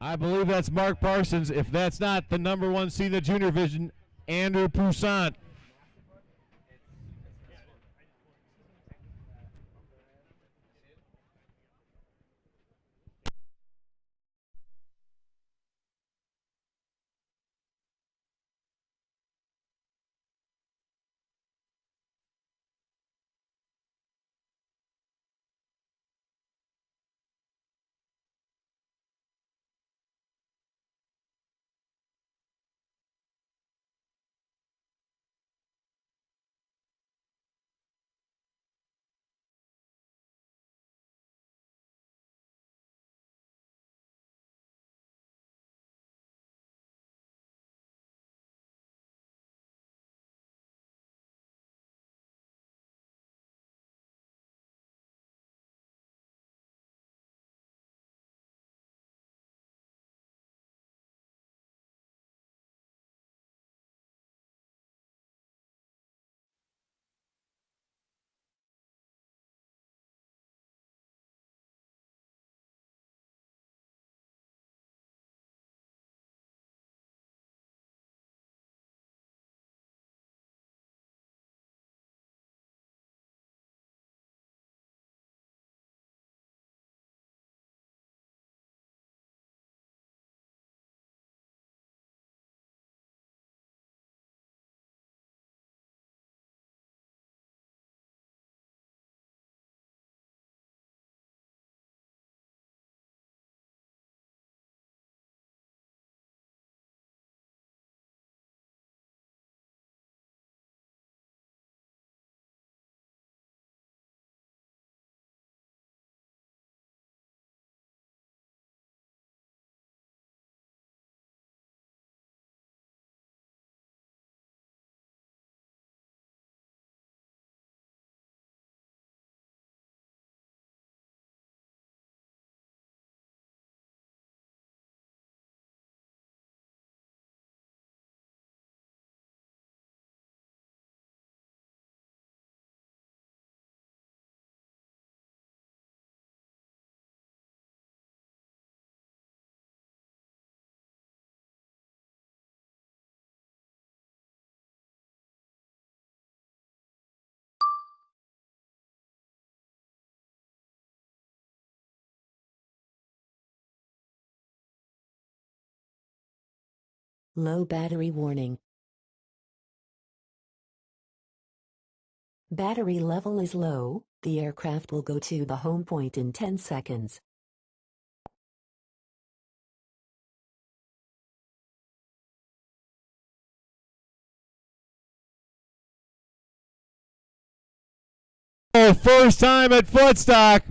I believe that's Mark Parsons. If that's not the number 1 seed in the junior division, Andrew Poussaint. Low battery warning. Battery level is low. The aircraft will go to the home point in 10 seconds. Oh, first time at Footstock.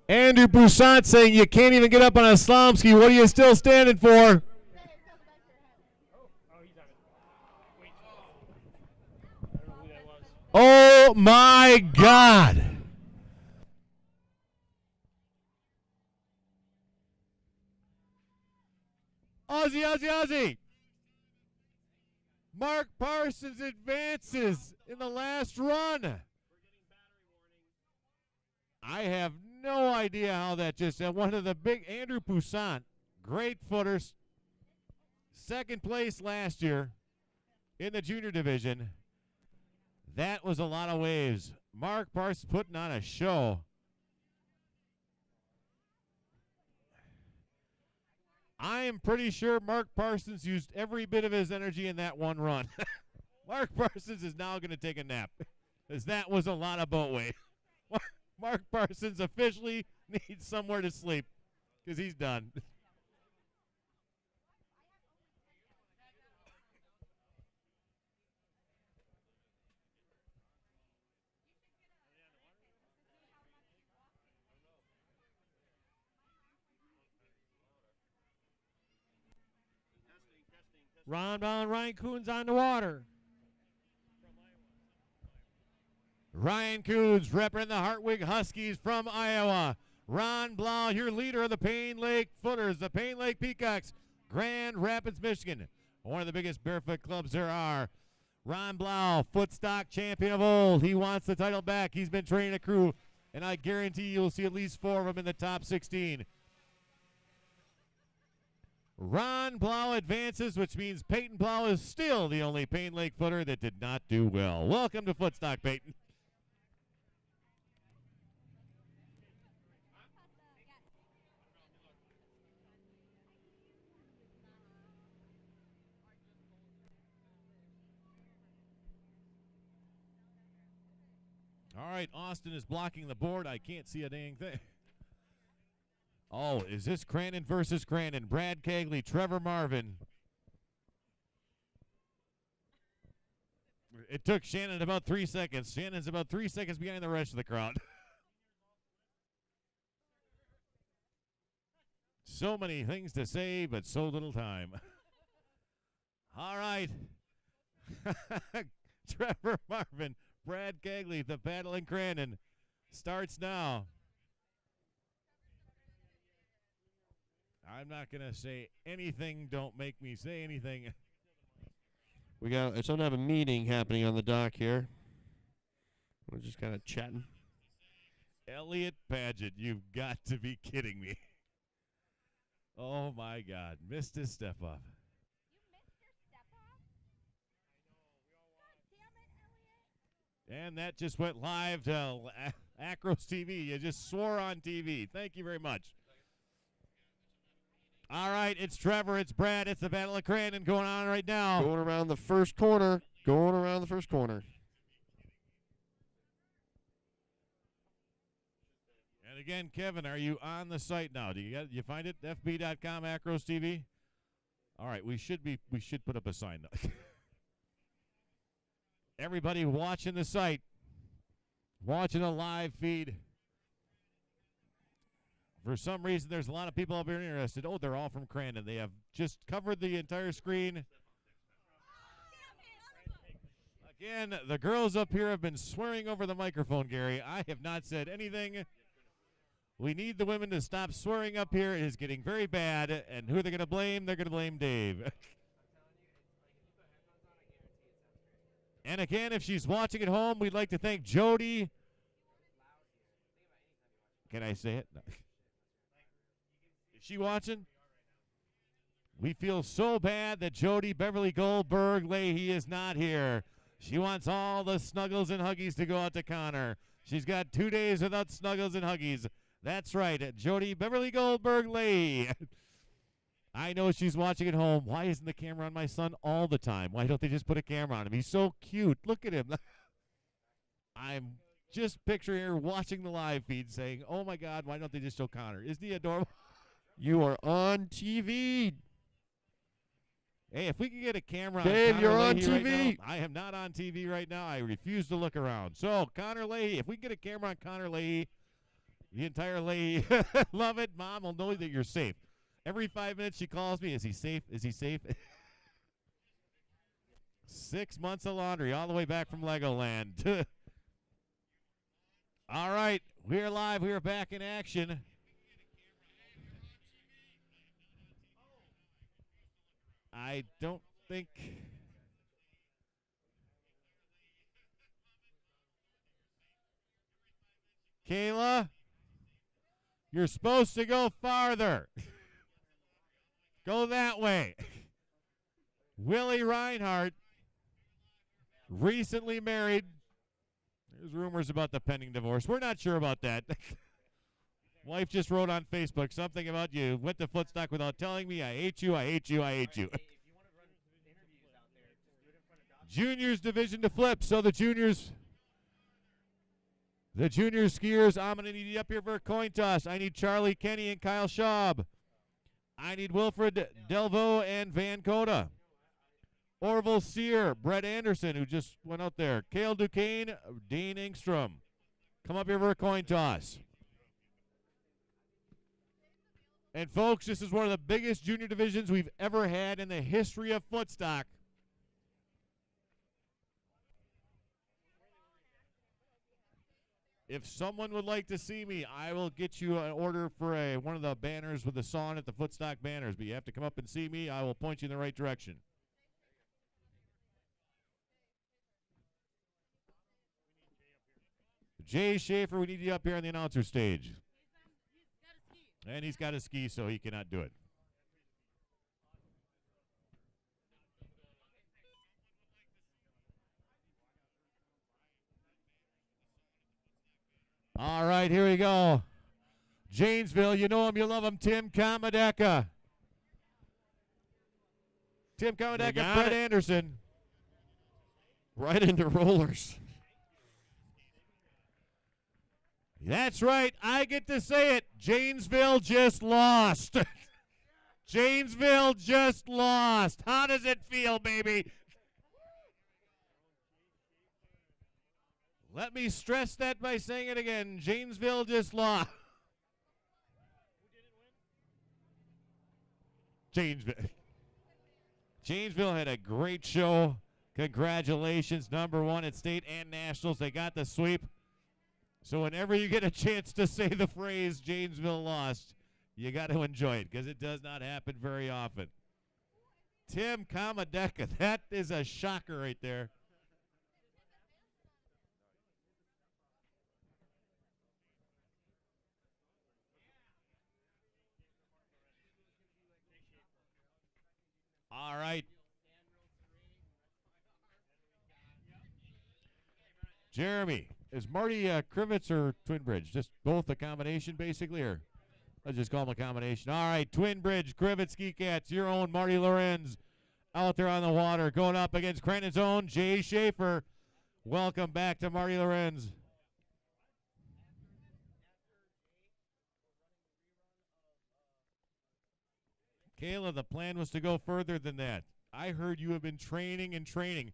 Andrew Poussaint saying you can't even get up on a slalom ski. What are you still standing for? Oh my God. Aussie, Aussie, Aussie. Mark Parsons advances in the last run. I have no idea how that just one of the big Andrew Poussaint, great footers, second place last year in the junior division. That was a lot of waves. Mark Parsons putting on a show. I am pretty sure Mark Parsons used every bit of his energy in that one run. Mark Parsons is now going to take a nap, because that was a lot of boat weight. Mark Parsons officially needs somewhere to sleep, because he's done. Ron Bell and Ryan Coons on the water. Ryan Coons representing the Hartwig Huskies from Iowa. Ron Blau, your leader of the Payne Lake Footers, the Payne Lake Peacocks, Grand Rapids, Michigan. One of the biggest barefoot clubs there are. Ron Blau, Footstock champion of old. He wants the title back. He's been training a crew, and I guarantee you'll see at least 4 of them in the top 16. Ron Blau advances, which means Peyton Blau is still the only Payne Lake footer that did not do well. Welcome to Footstock, Peyton. All right, Austin is blocking the board. I can't see a dang thing. Oh, is this Crandon versus Crandon? Brad Cagley, Trevor Marvin. It took Shannon about 3 seconds. Shannon's about 3 seconds behind the rest of the crowd. So many things to say, but so little time. All right. Trevor Marvin, Brad Cagley, the battle in Crandon starts now. I'm not going to say anything. Don't make me say anything. We got some type of meeting happening on the dock here. We're just kind of chatting. Elliot Paget, you've got to be kidding me. Oh, my God. Missed his step up. You missed your step off? God damn it, Elliot. And that just went live to Acros TV. You just swore on TV. Thank you very much. All right, it's Trevor, it's Brad, it's the Battle of Crandon going on right now. Going around the first corner. Going around the first corner. And again, Kevin, are you on the site now? Do you find it? FB.com, Acros TV? All right, we should put up a sign. Everybody watching the site, watching a live feed. For some reason, there's a lot of people up here interested. Oh, they're all from Crandon. They have just covered the entire screen. Again, the girls up here have been swearing over the microphone, Gary. I have not said anything. We need the women to stop swearing up here. It is getting very bad. And who are they going to blame? They're going to blame Dave. And again, if she's watching at home, we'd like to thank Jody. Can I say it? No. Is she watching? We feel so bad that Jody Beverly Goldberg Leahy is not here. She wants all the snuggles and huggies to go out to Connor. She's got 2 days without snuggles and huggies. That's right, Jody Beverly Goldberg Leahy. I know she's watching at home. Why isn't the camera on my son all the time? Why don't they just put a camera on him? He's so cute. Look at him. I'm just picturing her watching the live feed saying, oh, my God, why don't they just show Connor? Isn't he adorable? You are on TV. Hey, if we could get a camera Dave, on Connor you're on Leahy right TV. now, I am not on TV right now. I refuse to look around. So, Connor Leahy, if we can get a camera on Connor Leahy, the entire Leahy, love it. Mom will know that you're safe. Every 5 minutes she calls me, is he safe? Is he safe? 6 months of laundry all the way back from Legoland. All right, we're live. We are back in action. I don't think. Kayla, you're supposed to go farther. Go that way. Willie Reinhardt, recently married. There's rumors about the pending divorce. We're not sure about that. Wife just wrote on Facebook something about you. Went to Footstock without telling me. I hate you, I hate you, I hate you. Juniors division to flip. So the juniors skiers, I'm going to need you up here for a coin toss. I need Charlie Kenny and Kyle Schaub. I need Wilfred Delvaux and Van Coda. Orville Sear, Brett Anderson, who just went out there. Cale Duquesne, Dean Engstrom. Come up here for a coin toss. And, folks, this is one of the biggest junior divisions we've ever had in the history of Footstock. If someone would like to see me, I will get you an order for one of the banners with the song at the Footstock banners. But you have to come up and see me. I will point you in the right direction. Jay Schaefer, we need you up here on the announcer stage. And he's got a ski, so he cannot do it. All right, here we go. Janesville, you know him, you love him, Tim Kamadeka. Tim Kamadeka, got Brett it. Anderson. Right into rollers. That's right, I get to say it. Janesville just lost. Janesville just lost. How does it feel, baby? Let me stress that by saying it again. Janesville just lost. Janesville had a great show. Congratulations, number one at state and nationals. They got the sweep. So whenever you get a chance to say the phrase Janesville lost, you got to enjoy it because it does not happen very often. Tim Kamadeka, that is a shocker right there. All right. Jeremy, is Marty Krivitz or Twin Bridge? Just both a combination, basically, or let's just call them a combination. All right, Twin Bridge, Krivitz, Ski Cats, your own Marty Lorenz out there on the water, going up against Crandon's own Jay Schaefer. Welcome back to Marty Lorenz. Kayla, the plan was to go further than that. I heard you have been training and training.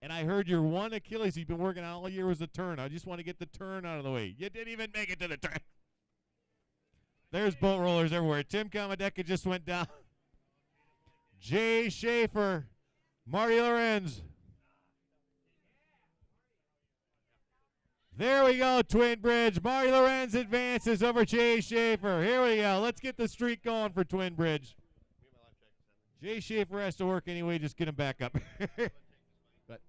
And I heard your one Achilles you've been working on all year was the turn. I just want to get the turn out of the way. You didn't even make it to the turn. There's boat rollers everywhere. Tim Kamadeka just went down. Jay Schaefer, Marty Lorenz. There we go, Twin Bridge. Marty Lorenz advances over Jay Schaefer. Here we go. Let's get the streak going for Twin Bridge. Jay Schaefer has to work anyway. Just get him back up. But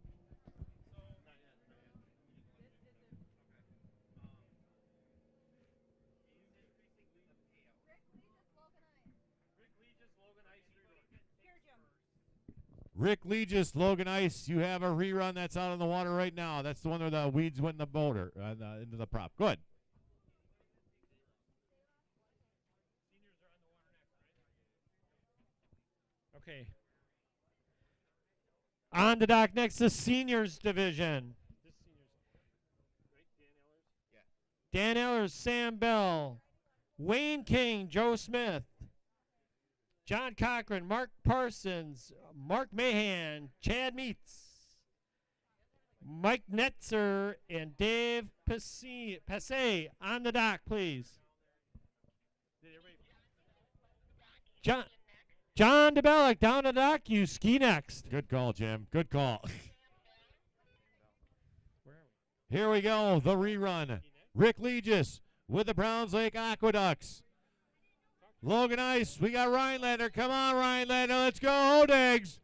Rick Legis, Logan Ice, you have a rerun that's out on the water right now. That's the one where the weeds went in the boulder, into the prop. Good. Okay. On the dock next, the seniors division. Dan Ellers, Sam Bell, Wayne King, Joe Smith, John Cochran, Mark Parsons, Mark Mahan, Chad Meets, Mike Netzer, and Dave Passay on the dock, please. John DeBellick down the dock. You ski next. Good call, Jim. Good call. Here we go, the rerun. Rick Legis with the Browns Lake Aqueducts. Logan Ice, we got Rhinelander. Come on, Rhinelander, let's go, Hodags.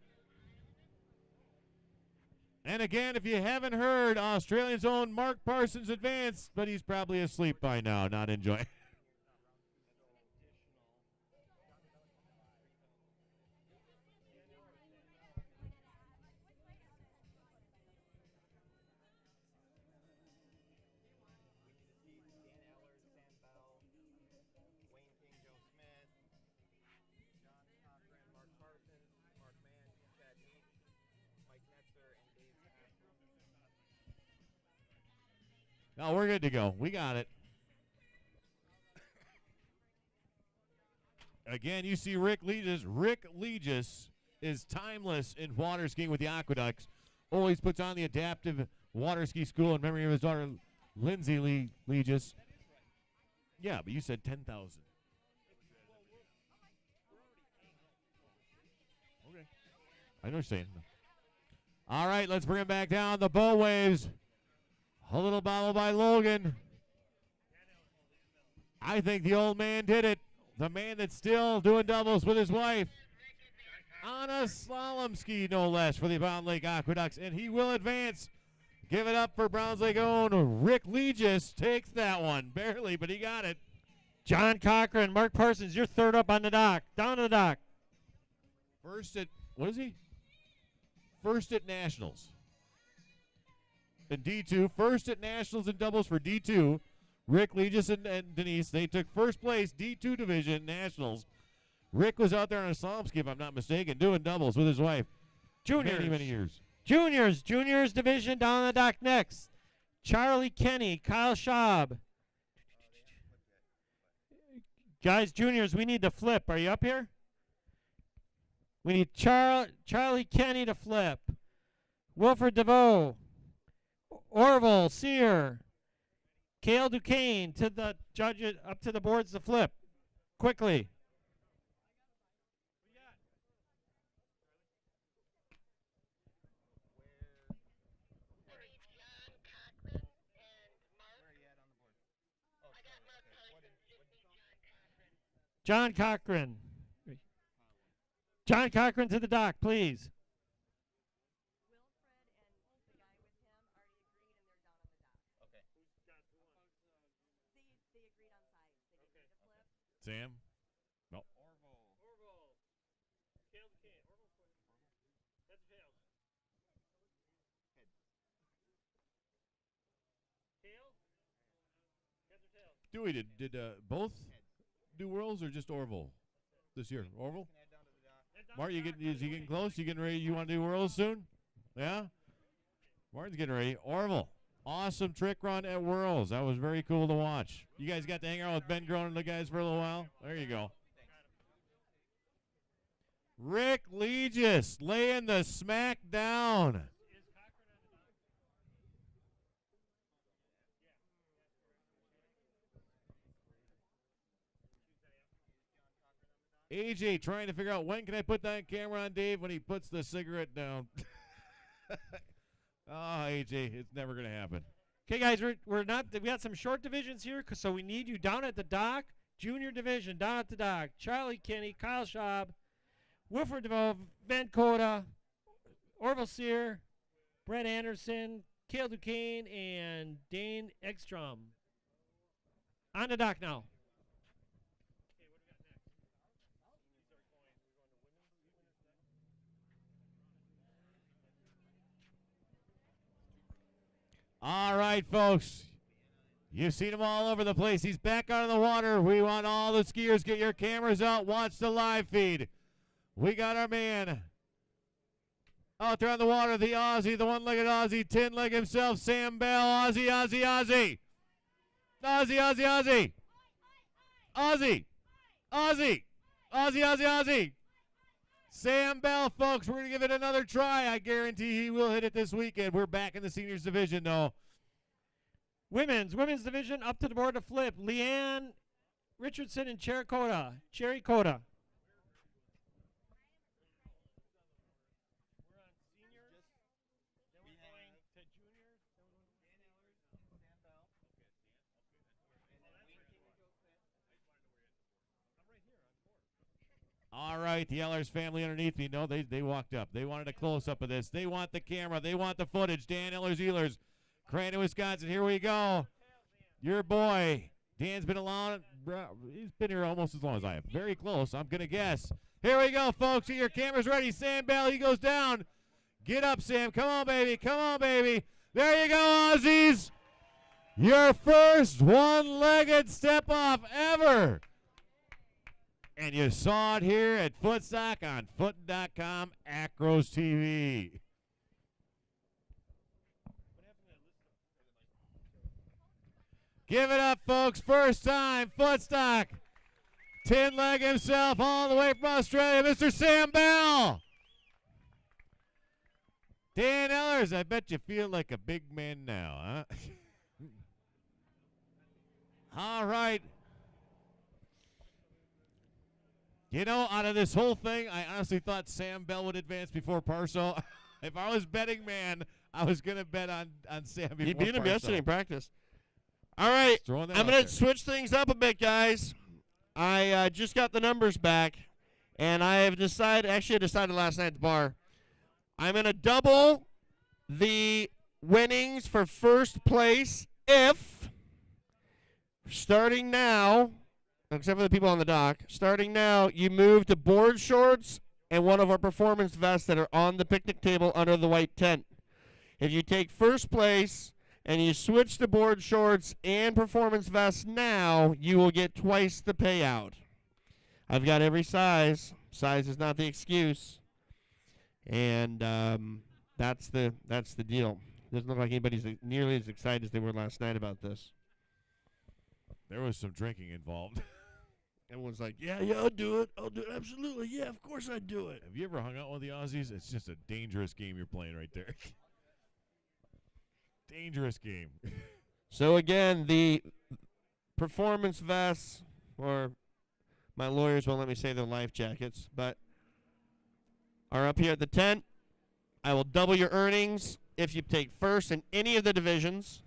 And again, if you haven't heard, Australia's own Mark Parsons advanced, but he's probably asleep by now, not enjoying. No, we're good to go. We got it. Again, you see Rick Legis. Rick Legis is timeless in water skiing with the Aqueducts. Always puts on the adaptive water ski school in memory of his daughter, Lindsay Legis. Yeah, but you said 10,000. Okay. I know what you're saying. All right, let's bring him back down. The bow waves. A little bobble by Logan. I think the old man did it. The man that's still doing doubles with his wife. On a slalom ski, no less, for the Browns Lake Aqueducts. And he will advance. Give it up for Browns Lake own Rick Legis. Takes that one. Barely, but he got it. John Cochran, Mark Parsons, you're third up on the dock. Down to the dock. First at, what is he? First at Nationals. In D2, first at Nationals in doubles for D2. Rick Legis and Denise, they took first place D2 Division Nationals. Rick was out there on a slalom ski, if I'm not mistaken, doing doubles with his wife. Juniors. Many years. Juniors division down on the dock next. Charlie Kenny, Kyle Schaub. Guys, juniors, we need to flip. Are you up here? We need Charlie Kenny to flip. Wilfred DeVoe. Orville Sear. Cale Duquesne to the judges, up to the boards to flip. Quickly. John Cochran. John Cochran to the dock, please. Sam? No. Dewey, did both do Worlds or just Orville this year? Orville? Mark, is he getting close? You getting ready? You want to do Worlds soon? Yeah? Martin's getting ready. Orville. Awesome trick run at Worlds. That was very cool to watch. You guys got to hang out with Ben Groen and the guys for a little while? There you go. Rick Legis laying the smack down. AJ trying to figure out when can I put that camera on Dave when he puts the cigarette down. AJ, it's never going to happen. Okay, guys, we got some short divisions here, so we need you down at the dock. Junior division down at the dock. Charlie Kinney, Kyle Schaub, Wilfred DeVoe, Van Coda, Orville Sear, Brett Anderson, Cale Duquesne, and Dane Ekstrom. On the dock now. All right, folks. You've seen him all over the place. He's back out of the water. We want all the skiers, get your cameras out, watch the live feed. We got our man out there on the water, the Aussie, the one-legged Aussie, tin-leg himself, Sam Bell. Aussie, Aussie, Aussie. Aussie, Aussie, Aussie. Aussie. Aussie. Aussie, Aussie, Aussie. Sam Bell, folks, we're going to give it another try. I guarantee he will hit it this weekend. We're back in the seniors division, though. Women's division up to the board to flip. Leanne Richardson and Cherry Coda. All right, the Ellers family underneath me. No, they walked up. They wanted a close-up of this. They want the camera. They want the footage. Dan Ehlers, Crandon, Wisconsin. Here we go. Your boy. Dan's been along. He's been here almost as long as I have. Very close, I'm going to guess. Here we go, folks. Get your cameras ready. Sam Bell, he goes down. Get up, Sam. Come on, baby. Come on, baby. There you go, Aussies. Your first one-legged step-off ever. And you saw it here at Footstock on Foot.com, Acros TV. Give it up, folks. First time, Footstock. Tin leg himself all the way from Australia, Mr. Sam Bell. Dan Ellers, I bet you feel like a big man now, huh? All right. You know, out of this whole thing, I honestly thought Sam Bell would advance before Parso. If I was betting man, I was going to bet on Sam before He beat him Parso. yesterday in practice. All right, I'm going to switch things up a bit, guys. I just got the numbers back, and I have decided, actually I decided last night at the bar, I'm going to double the winnings for first place if, starting now, except for the people on the dock, starting now, you move to board shorts and one of our performance vests that are on the picnic table under the white tent. If you take first place and you switch to board shorts and performance vests now, you will get twice the payout. I've got every size. Size is not the excuse. And that's the deal. Doesn't look like anybody's nearly as excited as they were last night about this. There was some drinking involved. Everyone's like, yeah, I'll do it. Absolutely. Yeah, of course I'd do it. Have you ever hung out with the Aussies? It's just a dangerous game you're playing right there. Dangerous game. So, again, the performance vests, or my lawyers won't let me say they're life jackets, but are up here at the tent. I will double your earnings if you take first in any of the divisions.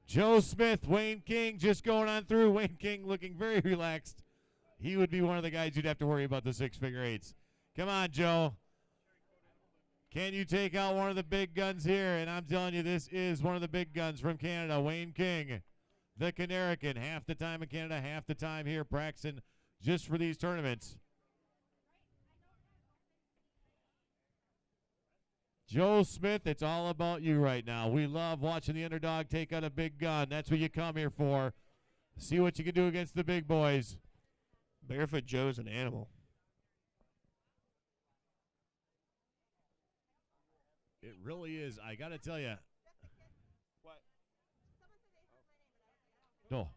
Joe Smith, Wayne King just going on through. Wayne King looking very relaxed. He would be one of the guys you'd have to worry about the 6-figure eights. Come on, Joe. Can you take out one of the big guns here? And I'm telling you, this is one of the big guns from Canada, Wayne King, the Canarican. Half the time in Canada, half the time here practicing just for these tournaments. Joe Smith, it's all about you right now. We love watching the underdog take out a big gun. That's what you come here for. See what you can do against the big boys. Barefoot Joe's an animal. It really is. I got to tell you. What? No.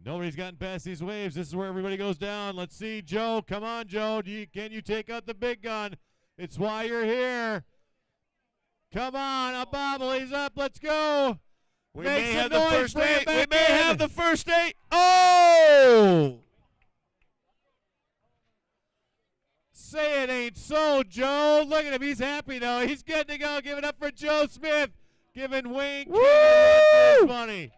Nobody's gotten past these waves. This is where everybody goes down. Let's see, Joe. Come on, Joe. Can you take out the big gun? It's why you're here. Come on, a bobble. He's up. Let's go. We Make may some have the noise, first bring it eight. We back may in. have the first eight. Oh! Say it ain't so, Joe. Look at him. He's happy now. He's good to go. Give it up for Joe Smith. Giving Wayne King a run for his money.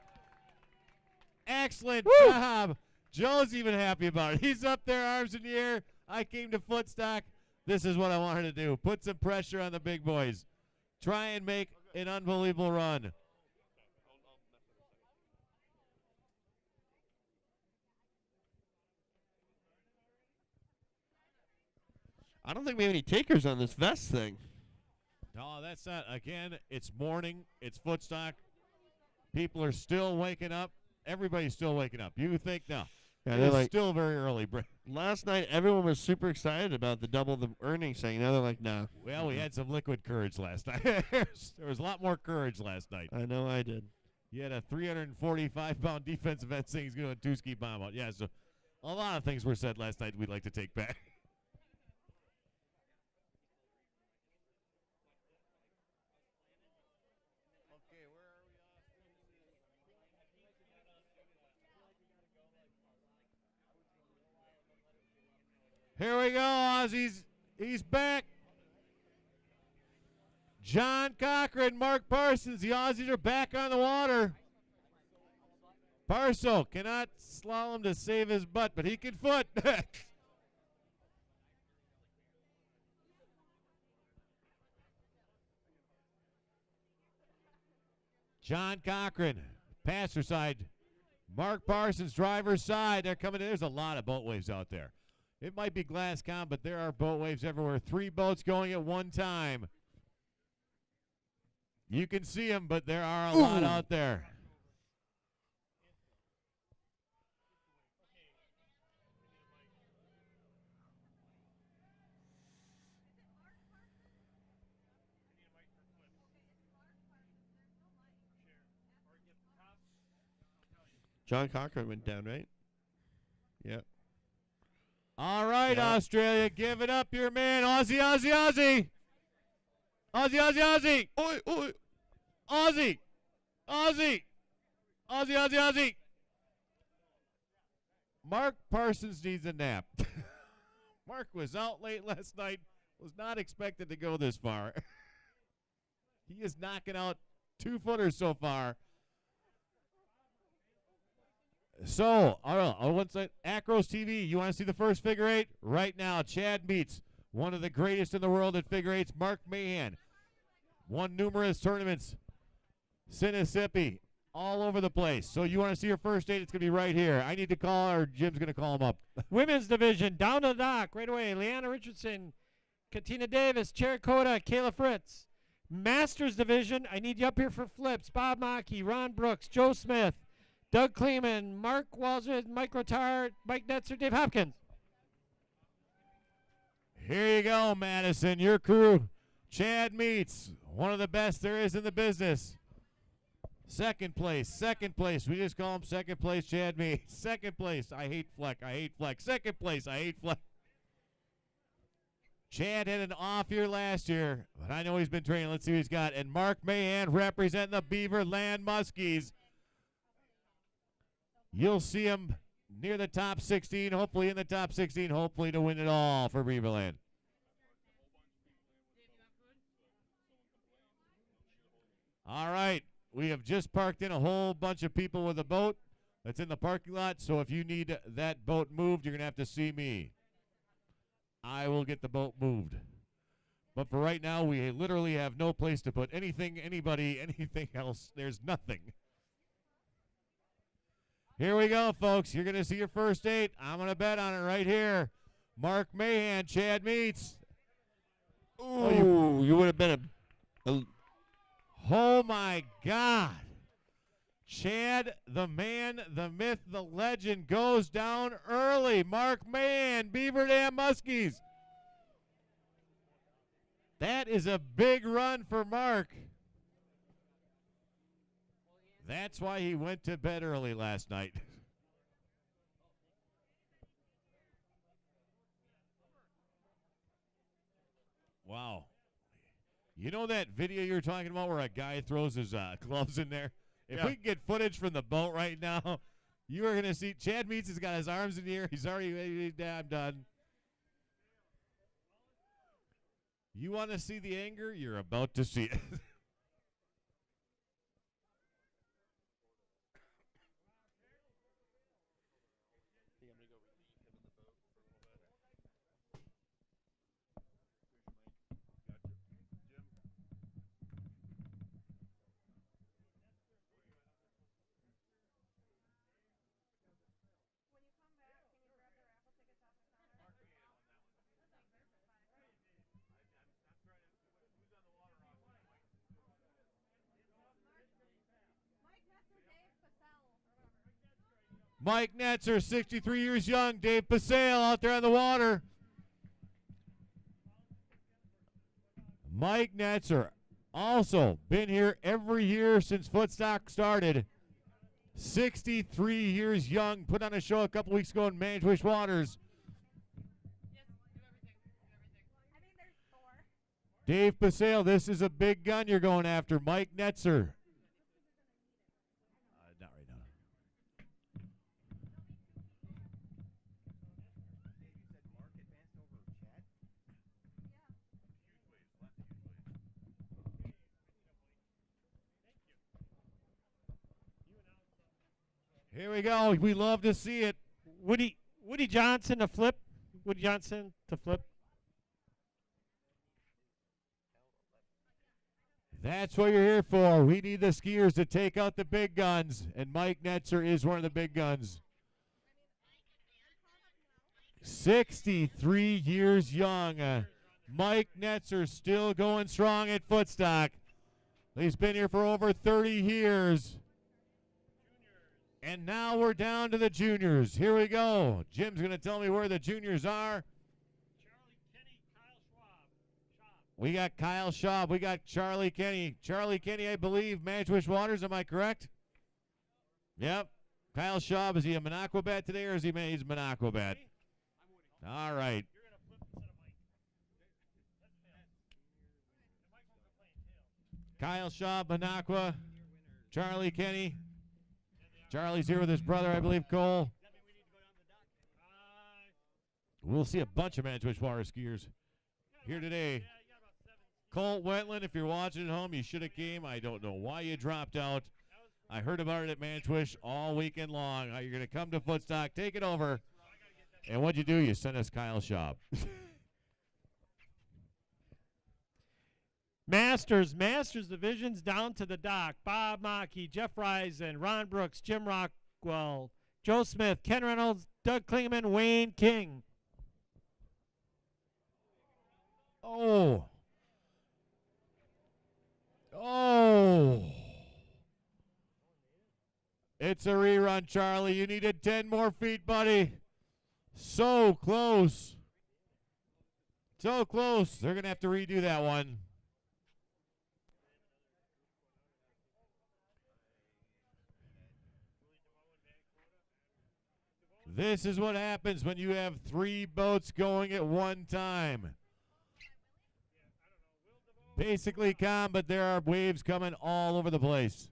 Excellent job. Joe's even happy about it. He's up there, arms in the air. I came to Footstock. This is what I wanted to do. Put some pressure on the big boys. Try and make an unbelievable run. I don't think we have any takers on this vest thing. No, that's not. Again, it's morning. It's Footstock. People are still waking up. Everybody's still waking up. You think no. Yeah, It's like, still very early. last night, everyone was super excited about the double the earnings thing. Now they're like, nah. Well, we had some liquid courage last night. There was a lot more courage last night. I know I did. You had a 345-pound defensive end saying he's going to two-ski bomb out. Yeah, so a lot of things were said last night we'd like to take back. Here we go, Aussies. He's back. John Cochran, Mark Parsons. The Aussies are back on the water. Parso cannot slalom to save his butt, but he can foot. John Cochran, passer side. Mark Parsons, driver's side. They're coming in. There's a lot of boat waves out there. It might be glass com, but there are boat waves everywhere. 3 boats going at one time. You can see them, but there are a lot out there. John Cochran went down, right? Yeah. All right, Yeah. Australia, give it up, your man. Aussie, Aussie, Aussie. Aussie, Aussie, Aussie. Oi, oi. Aussie. Aussie. Aussie, Aussie, Aussie. Mark Parsons needs a nap. Mark was out late last night. Was not expected to go this far. He is knocking out 2-footers so far. So, I don't know. One side, Acros TV. You want to see the first figure eight? Right now, Chad meets one of the greatest in the world at figure eights, Mark Mahan. Won numerous tournaments. Mississippi, all over the place. So you want to see your first date, it's going to be right here. I need to call, or Jim's going to call him up. Women's division, down to the dock, right away. Leanna Richardson, Katina Davis, Chericota, Kayla Fritz. Masters division, I need you up here for flips. Bob Mackey, Ron Brooks, Joe Smith, Doug Kleeman, Mark Walsrud, Mike Rotard, Mike Netzer, Dave Hopkins. Here you go, Madison, your crew. Chad Meets, one of the best there is in the business. Second place. We just call him second place, Chad Meets. Second place, I hate Fleck. Second place, I hate Fleck. Chad had an off year last year, but I know he's been training. Let's see what he's got. And Mark Mahan representing the Beaverland Muskies. You'll see him near the top 16, hopefully in the top 16, hopefully to win it all for Beaverland. All right, we have just parked in a whole bunch of people with a boat that's in the parking lot, so if you need that boat moved, you're going to have to see me. I will get the boat moved. But for right now, we literally have no place to put anything, anybody, anything else. There's nothing. Here we go, folks. You're going to see your first date. I'm going to bet on it right here. Mark Mahan, Chad Meets. Ooh, you would have been Oh, my God. Chad, the man, the myth, the legend, goes down early. Mark Mahan, Beaver Dam Muskies. That is a big run for Mark. That's why he went to bed early last night. Wow. You know that video you were talking about where a guy throws his gloves in there? If we can get footage from the boat right now, you are going to see Chad Meets has got his arms in the air. He's already I'm done. You want to see the anger? You're about to see it. Mike Netzer, 63 years young. Dave Pasale out there on the water. Mike Netzer, also been here every year since Footstock started. 63 years young. Put on a show a couple weeks ago in Manitowish Waters. Dave Pasale, this is a big gun you're going after. Mike Netzer. Not right now. Here we go. We love to see it. Woody Johnson to flip. Woody Johnson to flip. That's what you're here for. We need the skiers to take out the big guns, and Mike Netzer is one of the big guns. 63 years young. Mike Netzer still going strong at Footstock. He's been here for over 30 years. And now we're down to the juniors. Here we go. Jim's going to tell me where the juniors are. We got Kyle Schaub. We got Charlie Kenny. Charlie Kenny, I believe, Manitowish Waters. Am I correct? Yep. Kyle Schaub, is he a Minocqua bat today, or is he's a Minocqua bat? All right. Kyle Schaub, Minocqua. Charlie Kenny. Charlie's here with his brother, I believe, Cole. We'll see a bunch of Manitowish Waters skiers here today. Colt Wetland, if you're watching at home, you should have came. I don't know why you dropped out. I heard about it at Manitowish all weekend long. You're going to come to Footstock, take it over. And what'd you do? You sent us Kyle Schaub. Masters divisions down to the dock. Bob Mackey, Jeff Risen, Ron Brooks, Jim Rockwell, Joe Smith, Ken Reynolds, Doug Klingman, Wayne King. Oh. Oh. It's a rerun, Charlie. You needed 10 more feet, buddy. So close. So close. They're going to have to redo that one. This is what happens when you have 3 boats going at one time. Basically calm, but there are waves coming all over the place.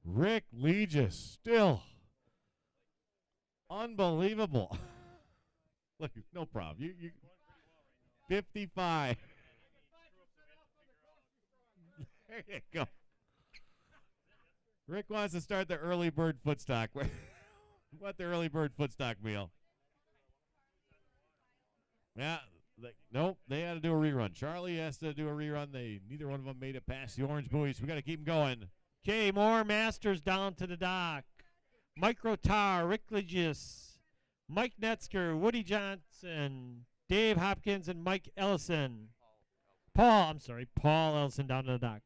Rick Legis, still unbelievable. Look, no problem. You 55. There you go. Rick wants to start the early bird footstock. What the early bird footstock meal? Yeah, nope. They had to do a rerun. Charlie has to do a rerun. Neither one of them made it past the orange buoy, so we got to keep them going. Okay, more Masters down to the dock. Mike Rotar, Rick Legis, Mike Netzker, Woody Johnson, Dave Hopkins, and Mike Ellison. Paul Ellison down to the dock.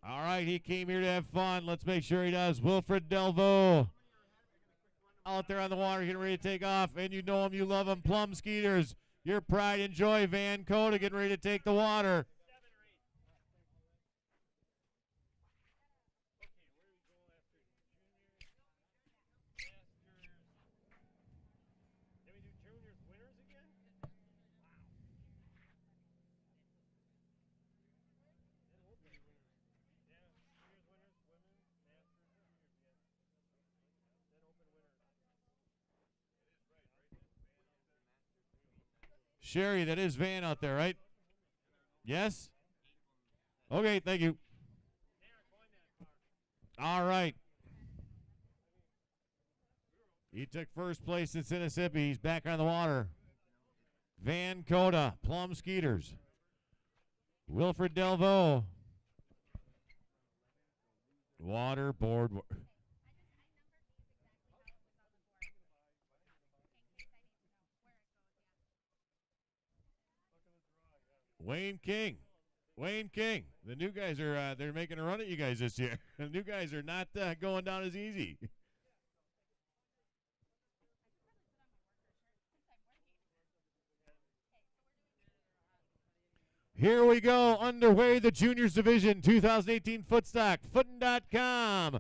All right, he came here to have fun. Let's make sure he does. Wilfred Delvaux out there on the water getting ready to take off. And you know him, you love him. Plum Skeeters, your pride and joy. Van Coda getting ready to take the water. Sherry, that is Van out there, right? Yes? Okay, thank you. All right. He took first place in Mississippi. He's back on the water. Van Coda, Plum Skeeters. Wilfred Delvaux. Waterboard. Wayne King. Wayne King. The new guys are they're making a run at you guys this year. The new guys are not going down as easy. Here we go. Underway the Juniors Division 2018 Footstock. Footin.com.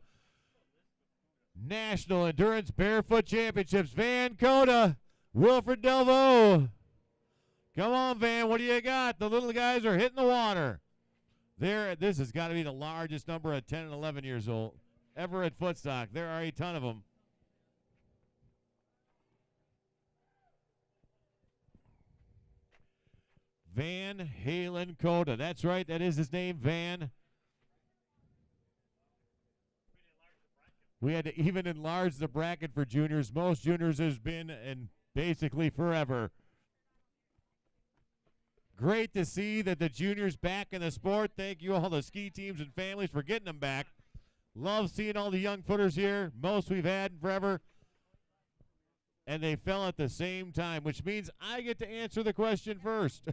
National Endurance Barefoot Championships. Van Coda. Wilfred Delvaux. Come on, Van. What do you got? The little guys are hitting the water. This has got to be the largest number of 10 and 11 years old ever at Footstock. There are a ton of them. Van Halen Coda. That's right. That is his name, Van. We had to even enlarge the bracket for juniors. Most juniors has been in basically forever. Great to see that the juniors back in the sport. Thank you all the ski teams and families for getting them back. Love seeing all the young footers here. Most we've had in forever. And they fell at the same time, which means I get to answer the question first.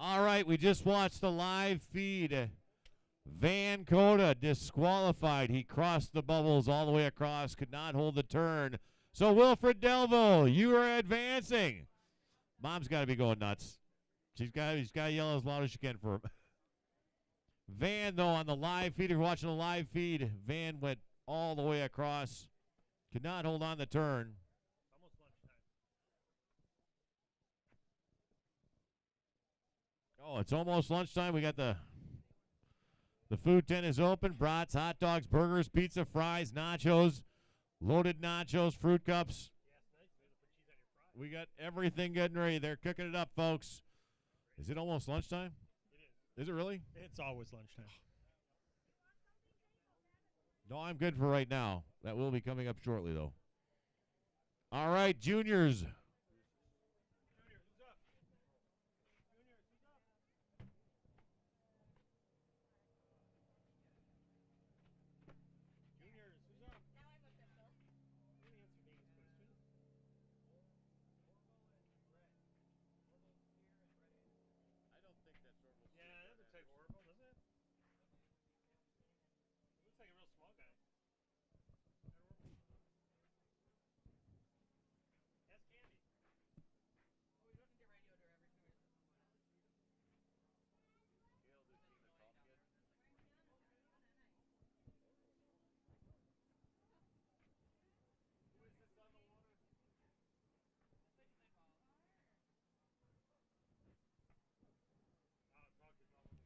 All right, we just watched the live feed. Van Coda disqualified. He crossed the bubbles all the way across, could not hold the turn. So Wilfred Delvaux, you are advancing. Mom's got to be going nuts. She's got to yell as loud as she can for him. Van, though, on the live feed, if you're watching the live feed, Van went all the way across, could not hold on the turn. Oh, it's almost lunchtime. We got the food tent is open. Brats, hot dogs, burgers, pizza, fries, nachos, loaded nachos, fruit cups. We got everything getting ready. They're cooking it up, folks. Is it almost lunchtime? It is. Is it really? It's always lunchtime. No, I'm good for right now. That will be coming up shortly, though. All right, juniors.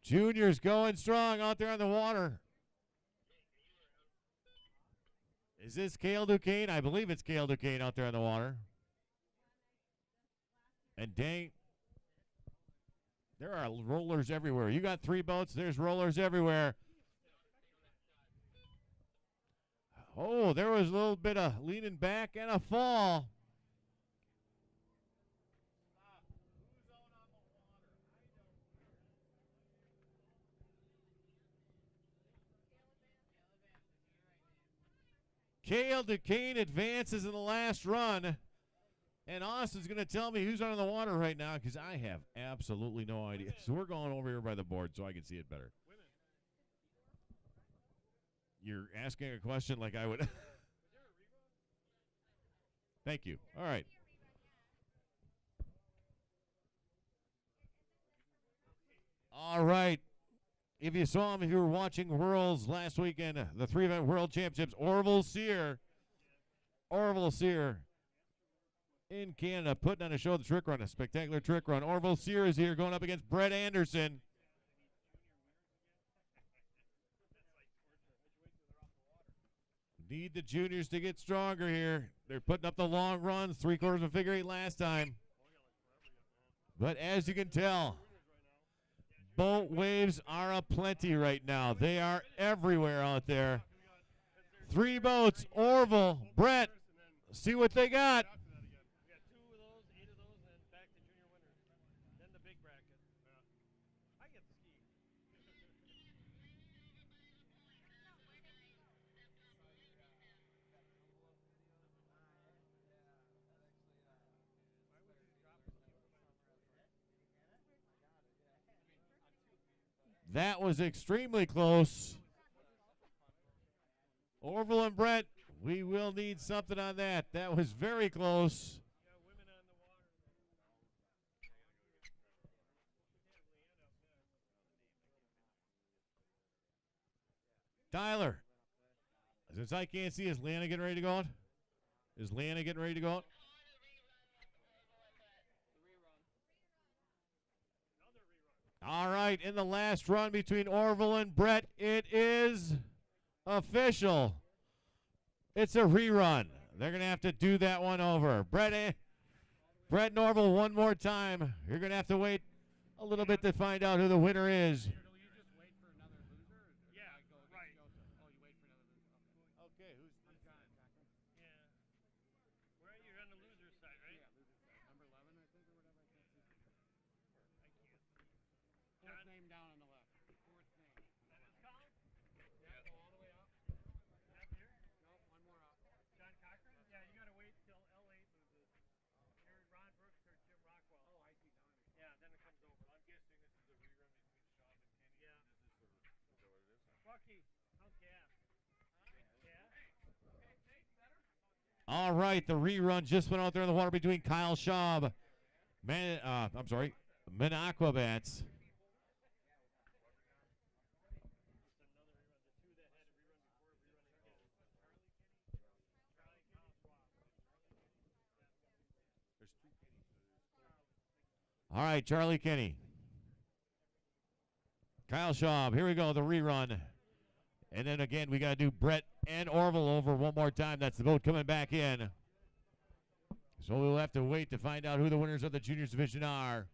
Juniors going strong out there on the water. Is this Cale Duquesne? I believe it's Cale Duquesne out there on the water. And dang, there are rollers everywhere. You got 3 boats, there's rollers everywhere. Oh, there was a little bit of leaning back and a fall. Cale Duquesne advances in the last run. And Austin's going to tell me who's on the water right now because I have absolutely no idea. So we're going over here by the board so I can see it better. You're asking a question like I would. Thank you. All right. All right. If you saw him, if you were watching Worlds last weekend, the 3-event World Championships, Orville Sear in Canada, putting on a show, the trick run, a spectacular trick run. Orville Sear is here going up against Brett Anderson. Need the juniors to get stronger here. They're putting up the long runs, 3/4 of a figure 8 last time. But as you can tell, boat waves are aplenty right now. They are everywhere out there. 3 boats, Orville, Brett, see what they got. That was extremely close. Orville and Brett, we will need something on that. That was very close. Tyler, since I can't see, is Lana getting ready to go out? Is Lana getting ready to go out? All right, in the last run between Orville and Brett, it is official. It's a rerun. They're going to have to do that one over. Brett and Orville one more time. You're going to have to wait a little bit to find out who the winner is. All right, the rerun just went out there in the water between Kyle Schaub, Minnequabats. All right, Charlie Kenny. Kyle Schaub, here we go, the rerun. And then again, we got to do Brett and Orville over one more time. That's the boat coming back in. So we'll have to wait to find out who the winners of the juniors division are.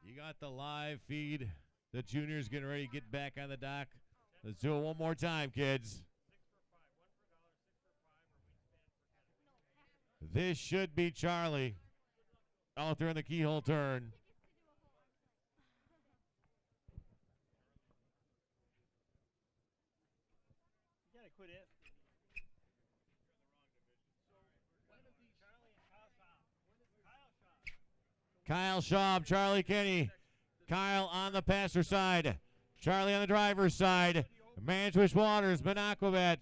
You got the live feed. The juniors getting ready to get back on the dock. Let's do it one more time, kids. This should be Charlie out there in the keyhole turn. You gotta quit it. Kyle Schaub, Charlie Kenny. Kyle on the passer side. Charlie on the driver's side. Manchwish Waters, Benaquabat.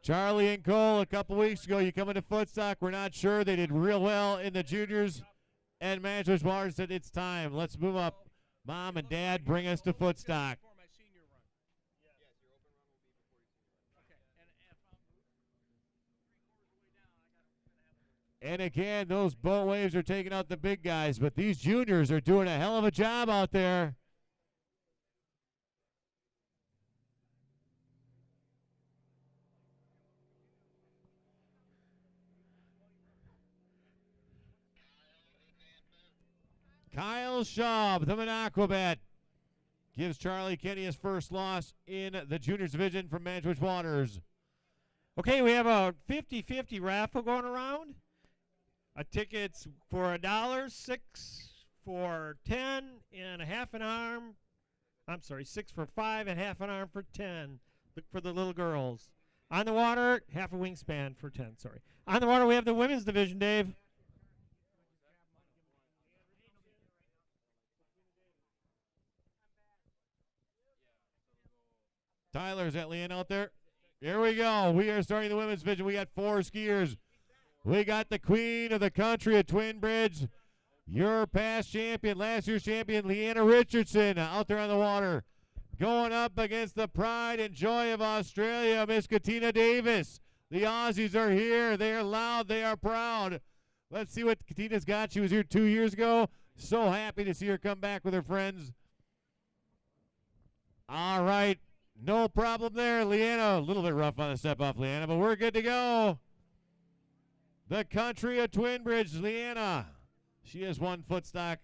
Charlie and Cole, a couple weeks ago, you come into Footstock. We're not sure. They did real well in the juniors. And Manchwish Waters said, it's time. Let's move up. Mom and Dad, bring us to Footstock. And again, those boat waves are taking out the big guys, but these juniors are doing a hell of a job out there. Kyle Schaub, the Benaquabat, gives Charlie Kenny his first loss in the juniors division from Manchwish Waters. Okay, we have a 50-50 raffle going around. A ticket's for $1, 6 for 10, and a half an arm. I'm sorry, 6 for 5 and half an arm for 10 for the little girls. On the water, half a wingspan for 10, sorry. On the water, we have the women's division, Dave. Tyler, is that Leanne out there? Here we go. We are starting the women's division. We got 4 skiers. We got the queen of the country at Twin Bridge, your past champion, last year's champion, Leanna Richardson, out there on the water. Going up against the pride and joy of Australia, Miss Katina Davis. The Aussies are here. They are loud. They are proud. Let's see what Katina's got. She was here 2 years ago. So happy to see her come back with her friends. All right. No problem there, Leanna. A little bit rough on the step off, Leanna, but we're good to go. The country of Twin Bridge, Leanna. She has won Footstock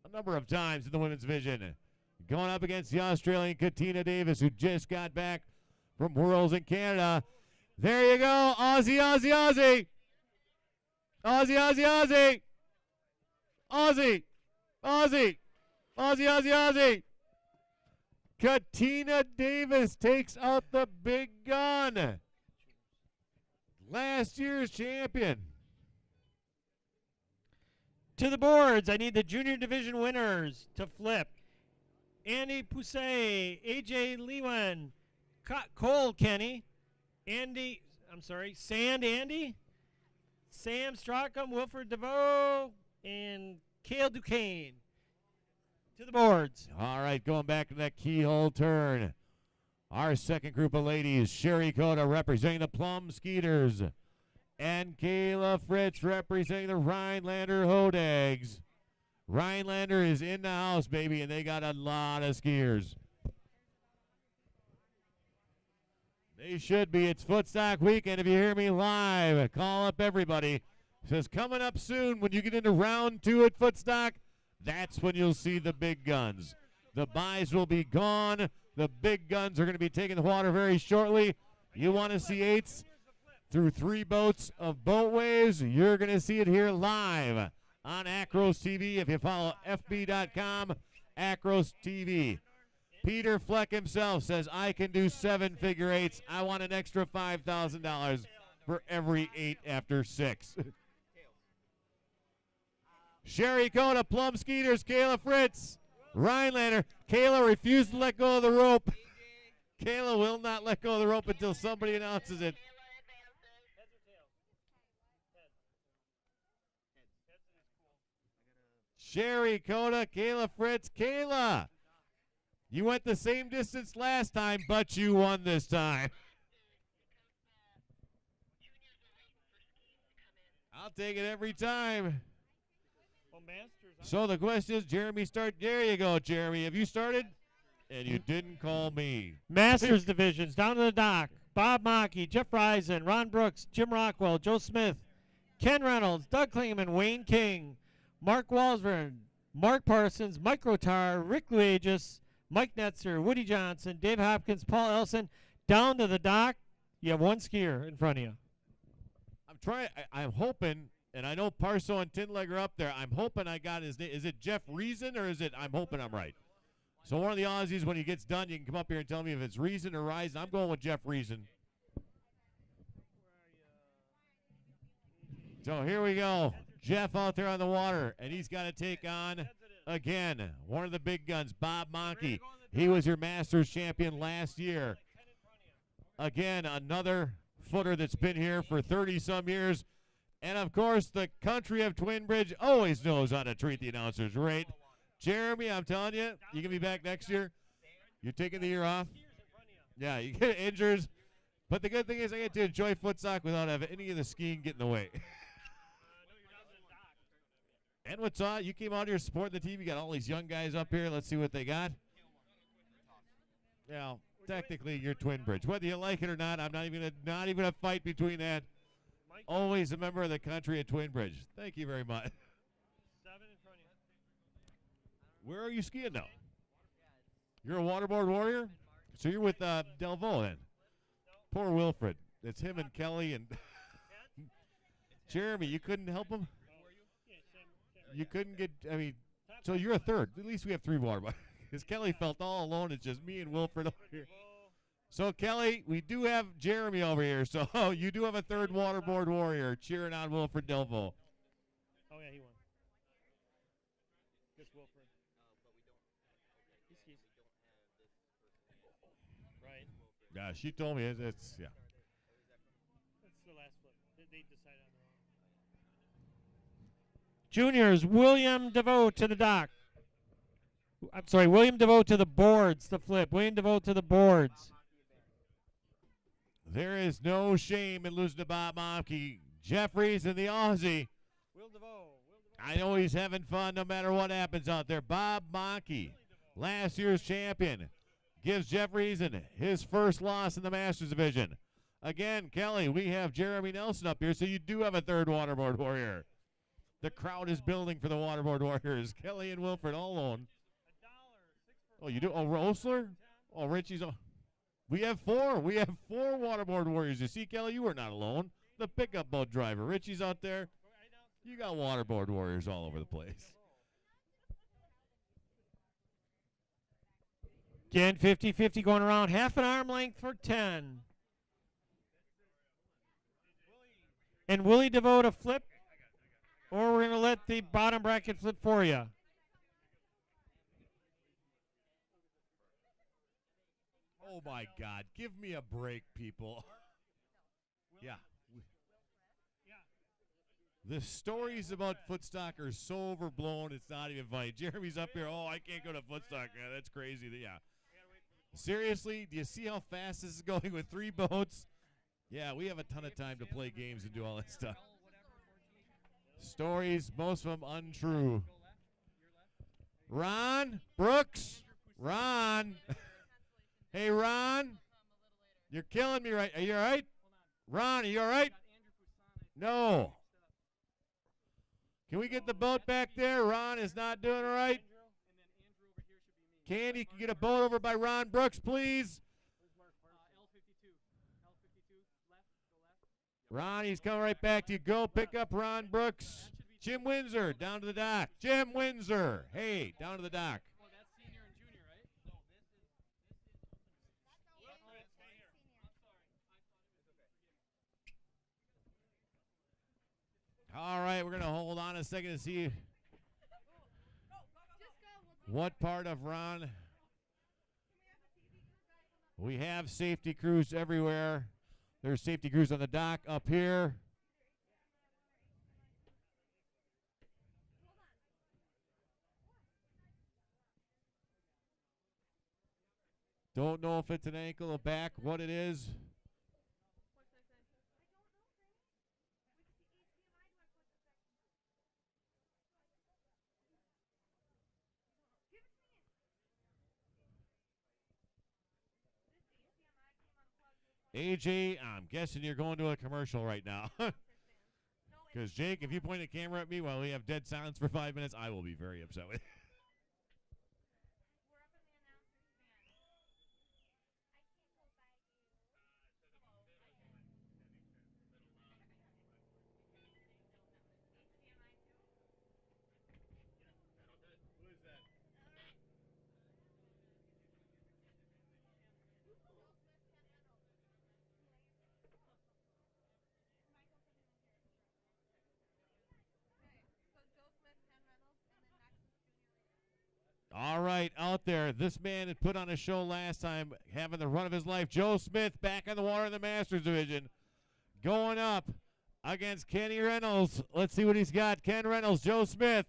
a number of times in the women's division. Going up against the Australian Katina Davis, who just got back from Worlds in Canada. There you go. Aussie, Aussie, Aussie. Aussie, Aussie, Aussie. Aussie. Aussie. Aussie, Aussie, Aussie. Katina Davis takes out the big gun. Last year's champion. To the boards, I need the junior division winners to flip. Andy Poussey, AJ Lewin, Cole Kenny, Sand Andy, Sam Strackham, Wilfred DeVoe, and Cale Duquesne. To the boards. All right, going back to that keyhole turn. Our second group of ladies, Sherry Cota representing the Plum Skeeters, and Kayla Fritz representing the Rhinelander Hodags. Rhinelander is in the house, baby, and they got a lot of skiers. They should be. It's Footstock weekend. If you hear me live, call up everybody. It says coming up soon when you get into round 2 at Footstock, that's when you'll see the big guns. The buys will be gone. The big guns are going to be taking the water very shortly. You want to see eights through 3 boats of boat waves? You're going to see it here live on Acros TV. If you follow FB.com, Acros TV. Peter Fleck himself says, I can do 7 figure eights. I want an extra $5,000 for every 8 after 6. Sherry Coda, Plum Skeeters, Kayla Fritz, Rhinelander. Kayla refused to let go of the rope. Kayla will not let go of the rope until somebody announces it. Sherry Coda, Kayla Fritz. Kayla, you went the same distance last time, but you won this time. I'll take it every time. So the question is, Jeremy, start. There you go, Jeremy. Have you started? And you didn't call me. Masters divisions down to the dock. Bob Mockey, Jeff Reisen, Ron Brooks, Jim Rockwell, Joe Smith, Ken Reynolds, Doug Klingman, Wayne King, Mark Walsburn, Mark Parsons, Mike Rotar, Rick Luages, Mike Netzer, Woody Johnson, Dave Hopkins, Paul Elson. Down to the dock. You have 1 skier in front of you. I'm hoping, and I know Parso and Tinleg are up there. I'm hoping I got his name. Is it Jeff Reason or is it? I'm hoping I'm right. So one of the Aussies, when he gets done, you can come up here and tell me if it's Reason or Risen. I'm going with Jeff Reason. So here we go. Jeff out there on the water, and he's got to take on, again, one of the big guns, Bob Monkey. He was your Masters champion last year. Again, another footer that's been here for 30-some years. And, of course, the country of Twin Bridge always knows how to treat the announcers right. Jeremy, I'm telling you, you can be back next year. You're taking the year off. Yeah, you get injuries. But the good thing is I get to enjoy Footstock without having any of the skiing get in the way. And what's on? You came out here supporting the team. You got all these young guys up here. Let's see what they got. Yeah, technically you're Twin Bridge. Whether you like it or not, I'm not even a fight between that. Always a member of the country of Twin Bridge. Thank you very much. Where are you skiing now? You're a waterboard warrior? So you're with Delvaux then. Poor Wilfred. It's him and Kelly and Jeremy. You couldn't help him? You couldn't get, so you're a third. At least we have 3 waterboard. Because Kelly felt all alone. It's just me and Wilfred over here. So, Kelly, we do have Jeremy over here. So, you do have a 3rd waterboard warrior cheering on Wilfred Delvaux. Oh, yeah, he won. Just Wilfred. Right. Yeah, she told me it's yeah. That's the last flip. They decided on their own. Juniors, William DeVoe to the dock. I'm sorry, William DeVoe to the boards, the flip. William DeVoe to the boards. There is no shame in losing to Bob Momke. Jeffries and the Aussie. Will DeVoe. I know he's having fun no matter what happens out there. Bob Momke, last year's champion, gives Jeffries his first loss in the Masters division. Again, Kelly, we have Jeremy Nelson up here, so you do have a 3rd waterboard warrior. The crowd is building for the waterboard warriors. Kelly and Wilfred all alone. Oh, you do? Oh, Rosler? Oh, Richie's. We have 4. We have 4 waterboard warriors. You see, Kelly, you were not alone. The pickup boat driver. Richie's out there. You got waterboard warriors all over the place. Again, 50-50 going around. Half an arm length for 10. And Willie DeVoe to flip, or we're going to let the bottom bracket flip for you. Oh, my God. Give me a break, people. Yeah. The stories about Footstock are so overblown, it's not even funny. Jeremy's up here, oh, I can't go to Footstock. Yeah, that's crazy. Yeah. Seriously, do you see how fast this is going with 3 boats? Yeah, we have a ton of time to play games and do all that stuff. Stories, most of them untrue. Ron Brooks? Ron? Hey, Ron? You're killing me right. Are you all right? Ron, are you all right? No. Can we get the boat back there? Ron is not doing all right. Candy, can you get a boat over by Ron Brooks, please? Ronnie's coming right back to you. Go pick up Ron Brooks. Jim Windsor down to the dock. Jim Windsor. Hey, down to the dock. Oh, that's senior and junior, right? No, All right, we're going to hold on a second to see what part of Ron. We have safety crews everywhere. There's safety crews on the dock up here. Don't know if it's an ankle or back, what it is. AJ, I'm guessing you're going to a commercial right now. Because, Jake, if you point a camera at me while we have dead silence for 5 minutes, I will be very upset with you. All right, out there. This man had put on a show last time, having the run of his life. Joe Smith back on the water in the Masters division. Going up against Kenny Reynolds. Let's see what he's got. Ken Reynolds, Joe Smith.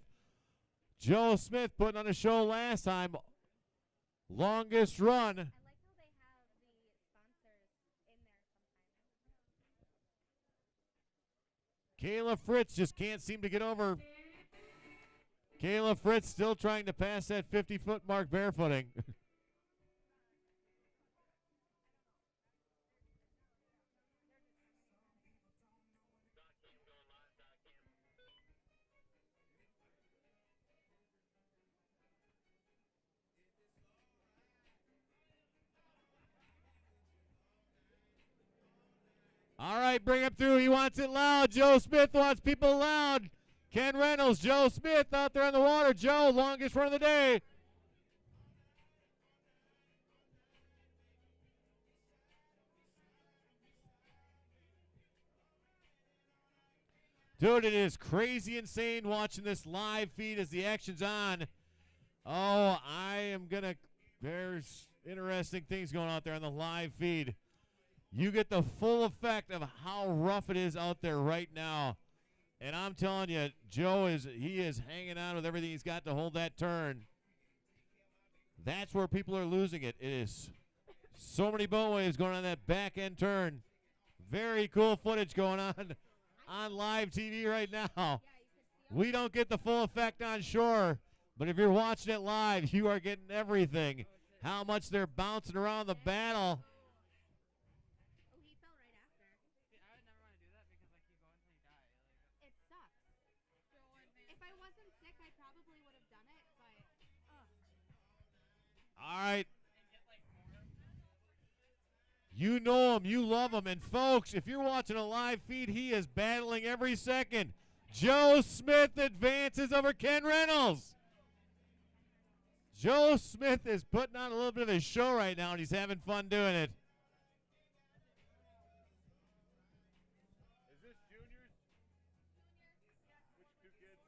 Joe Smith putting on a show last time. Longest run. I like how they have the sponsors in there sometimes. Kayla Fritz just can't seem to get over. Kayla Fritz still trying to pass that 50-foot mark barefooting. All right, bring him through. He wants it loud. Joe Smith wants people loud. Ken Reynolds, Joe Smith out there on the water. Joe, longest run of the day. Dude, it is crazy insane watching this live feed as the action's on. Oh, there's interesting things going out there on the live feed. You get the full effect of how rough it is out there right now. And I'm telling you, Joe is hanging on with everything he's got to hold that turn. That's where people are losing it. It is so many boat waves going on that back end turn. Very cool footage going on live TV right now. We don't get the full effect on shore, but if you're watching it live, you are getting everything. How much they're bouncing around the battle. Oh, he fell right after. I would never want to do that because like you go until you die. It sucks. If I wasn't sick, I probably would have done it, but All right. You know him. You love him. And, folks, if you're watching a live feed, he is battling every second. Joe Smith advances over Ken Reynolds. Joe Smith is putting on a little bit of a show right now, and he's having fun doing it. Is this juniors? Which two kids?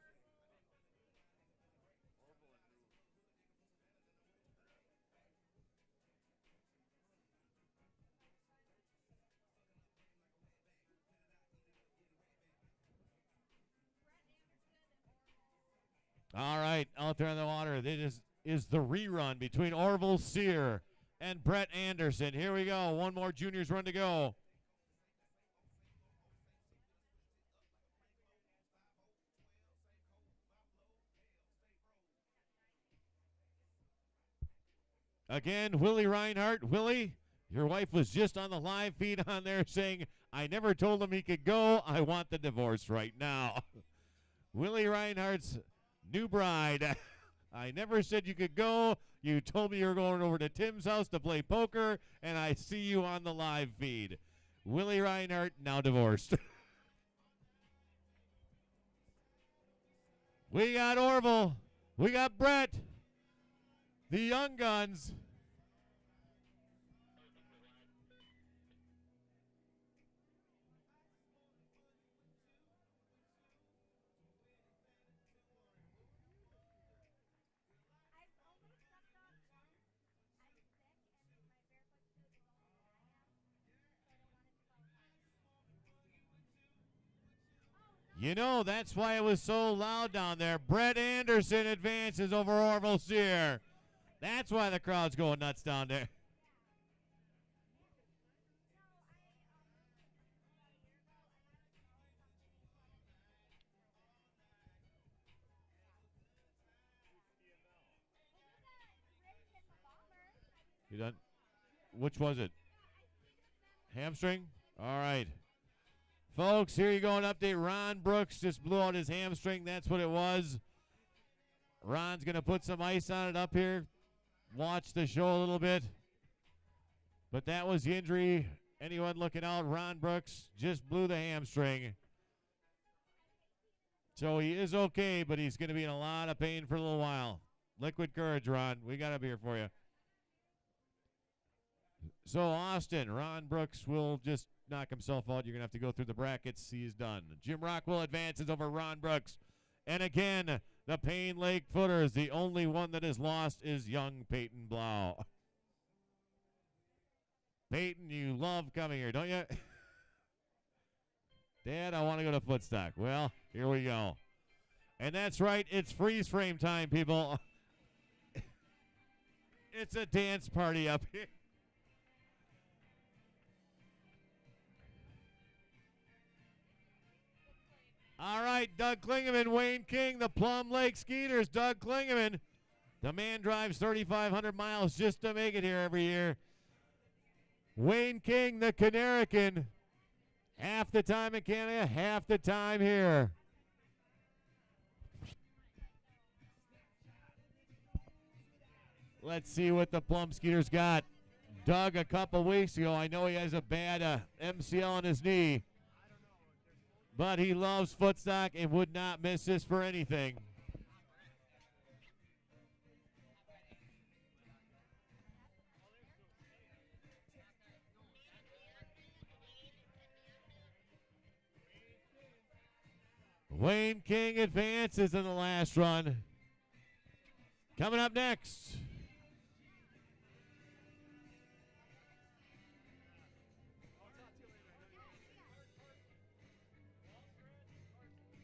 All right, out there in the water. It is the rerun between Orville Sear and Brett Anderson. Here we go. One more juniors run to go. Again, Willie Reinhardt. Willie, your wife was just on the live feed on there saying, I never told him he could go. I want the divorce right now. Willie Reinhardt's new bride. I never said you could go. You told me you were going over to Tim's house to play poker, and I see you on the live feed. Willie Reinhardt, now divorced. We got Orville. We got Brett. The Young Guns. You know, that's why it was so loud down there. Brett Anderson advances over Orville Sear. That's why the crowd's going nuts down there. You done? Which was it? Hamstring? All right. Folks, here you go, an update. Ron Brooks just blew out his hamstring. That's what it was. Ron's going to put some ice on it up here. Watch the show a little bit. But that was the injury. Anyone looking out, Ron Brooks just blew the hamstring. So he is okay, but he's going to be in a lot of pain for a little while. Liquid courage, Ron. We got up here for you. So, Austin, Ron Brooks will just knock himself out. You're going to have to go through the brackets. He's done. Jim Rockwell advances over Ron Brooks. And again, the Payne Lake Footers, the only one that is lost is young Peyton Blau. Peyton, you love coming here, don't you? Dad, I want to go to Footstock. Well, here we go. And that's right, it's freeze frame time, people. It's a dance party up here. All right, Doug Klingeman, Wayne King, the Plum Lake Skeeters. Doug Klingeman, the man drives 3,500 miles just to make it here every year. Wayne King, the Canarican, half the time in Canada, half the time here. Let's see what the Plum Skeeters got. Doug, a couple weeks ago, I know he has a bad MCL on his knee. But he loves Footstock and would not miss this for anything. Wayne King advances in the last run. Coming up next.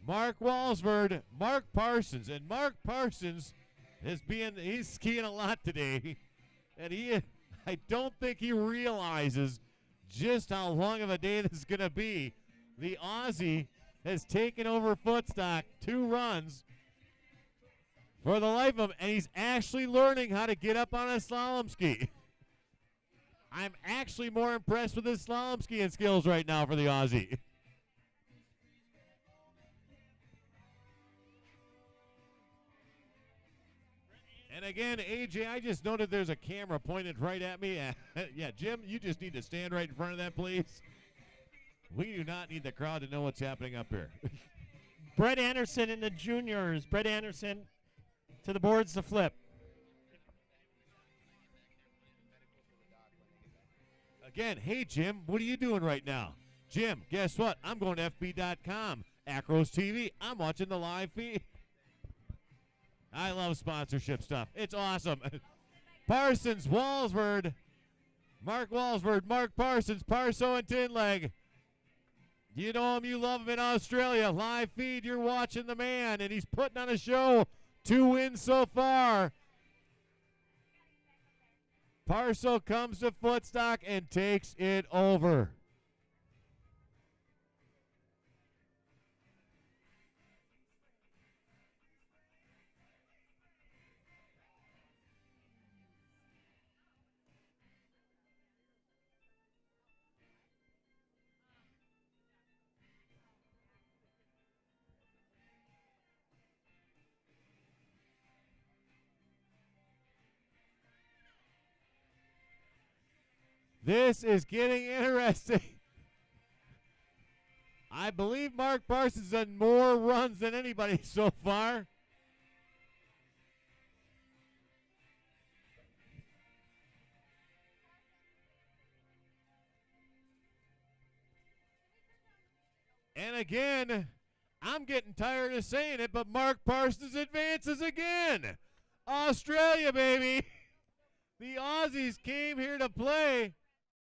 Mark Walsford, Mark Parsons, and Mark Parsons he's skiing a lot today, and I don't think he realizes just how long of a day this is going to be. The Aussie has taken over Footstock, 2 runs for the life of him, and he's actually learning how to get up on a slalom ski. I'm actually more impressed with his slalom skiing skills right now for the Aussie. And again, AJ, I just noted there's a camera pointed right at me. Yeah, Jim, you just need to stand right in front of that, please. We do not need the crowd to know what's happening up here. Brett Anderson in the juniors. Brett Anderson to the boards to flip. Again, hey, Jim, what are you doing right now? Jim, guess what? I'm going to FB.com. Acros TV. I'm watching the live feed. I love sponsorship stuff. It's awesome. Parsons, Walsford, Mark Walsford, Mark Parsons, Parso and Tinleg. You know him, you love him in Australia. Live feed, you're watching the man, and he's putting on a show. 2 wins so far. Parso comes to Footstock and takes it over. This is getting interesting. I believe Mark Parsons done more runs than anybody so far. And again, I'm getting tired of saying it, but Mark Parsons advances again. Australia, baby. The Aussies came here to play.